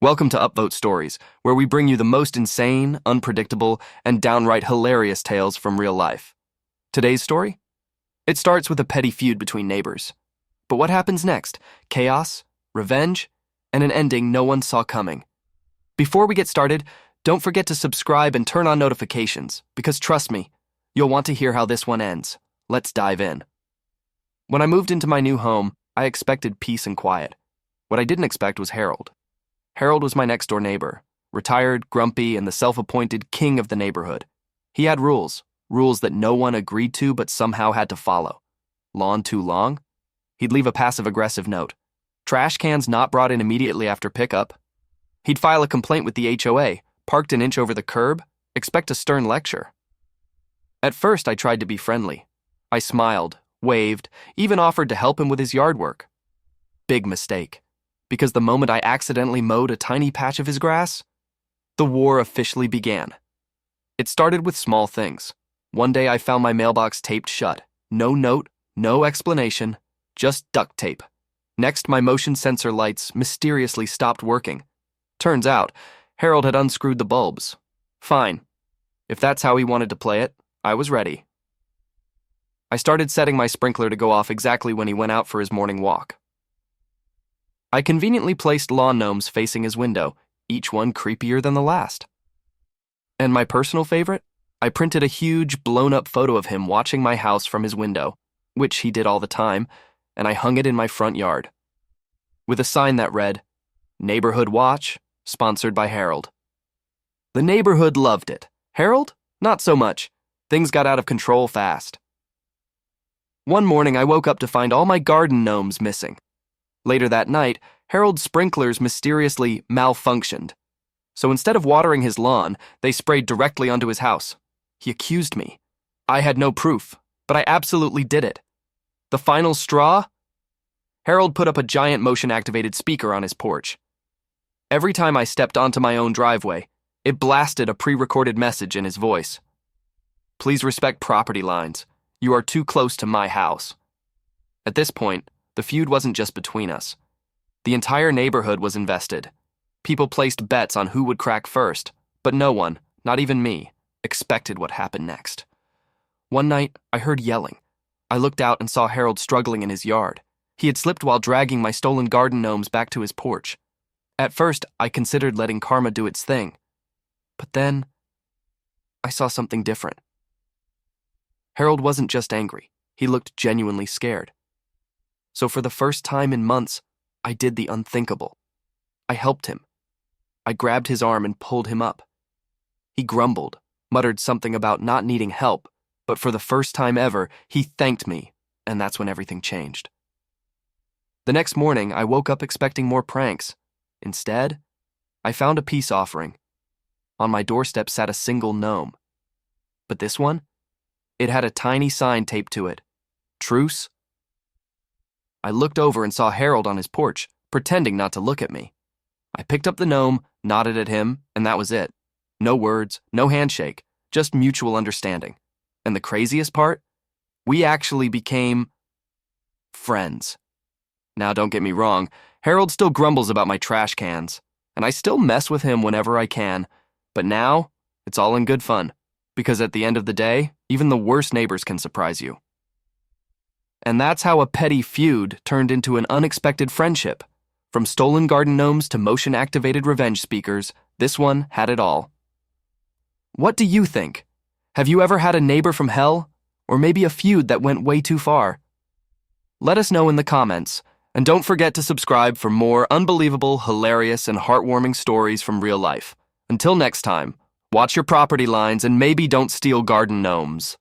Welcome to Upvote Stories, where we bring you the most insane, unpredictable, and downright hilarious tales from real life. Today's story? It starts with a petty feud between neighbors. But what happens next? Chaos, revenge, and an ending no one saw coming. Before we get started, don't forget to subscribe and turn on notifications, because trust me, you'll want to hear how this one ends. Let's dive in. When I moved into my new home, I expected peace and quiet. What I didn't expect was Harold. Harold was my next-door neighbor, retired, grumpy, and the self-appointed king of the neighborhood. He had rules that no one agreed to but somehow had to follow. Lawn too long? He'd leave a passive-aggressive note. Trash cans not brought in immediately after pickup. He'd file a complaint with the HOA, parked an inch over the curb, expect a stern lecture. At first, I tried to be friendly. I smiled, waved, even offered to help him with his yard work. Big mistake. Because the moment I accidentally mowed a tiny patch of his grass, the war officially began. It started with small things. One day I found my mailbox taped shut. No note, no explanation, just duct tape. Next, my motion sensor lights mysteriously stopped working. Turns out, Harold had unscrewed the bulbs. Fine. If that's how he wanted to play it, I was ready. I started setting my sprinkler to go off exactly when he went out for his morning walk. I conveniently placed lawn gnomes facing his window, each one creepier than the last. And my personal favorite? I printed a huge, blown-up photo of him watching my house from his window, which he did all the time, and I hung it in my front yard. With a sign that read, "Neighborhood Watch, sponsored by Harold." The neighborhood loved it. Harold? Not so much. Things got out of control fast. One morning, I woke up to find all my garden gnomes missing. Later that night, Harold's sprinklers mysteriously malfunctioned. So instead of watering his lawn, they sprayed directly onto his house. He accused me. I had no proof, but I absolutely did it. The final straw? Harold put up a giant motion-activated speaker on his porch. Every time I stepped onto my own driveway, it blasted a pre-recorded message in his voice. "Please respect property lines. You are too close to my house." At this point, the feud wasn't just between us. The entire neighborhood was invested. People placed bets on who would crack first, but no one, not even me, expected what happened next. One night, I heard yelling. I looked out and saw Harold struggling in his yard. He had slipped while dragging my stolen garden gnomes back to his porch. At first, I considered letting karma do its thing. But then, I saw something different. Harold wasn't just angry. He looked genuinely scared. So for the first time in months, I did the unthinkable. I helped him. I grabbed his arm and pulled him up. He grumbled, muttered something about not needing help, but for the first time ever, he thanked me, and that's when everything changed. The next morning, I woke up expecting more pranks. Instead, I found a peace offering. On my doorstep sat a single gnome. But this one? It had a tiny sign taped to it. Truce? I looked over and saw Harold on his porch, pretending not to look at me. I picked up the gnome, nodded at him, and that was it. No words, no handshake, just mutual understanding. And the craziest part? We actually became friends. Now, don't get me wrong, Harold still grumbles about my trash cans, and I still mess with him whenever I can, but now, it's all in good fun, because at the end of the day, even the worst neighbors can surprise you. And that's how a petty feud turned into an unexpected friendship. From stolen garden gnomes to motion-activated revenge speakers, this one had it all. What do you think? Have you ever had a neighbor from hell? Or maybe a feud that went way too far? Let us know in the comments, and don't forget to subscribe for more unbelievable, hilarious, and heartwarming stories from real life. Until next time, watch your property lines and maybe don't steal garden gnomes.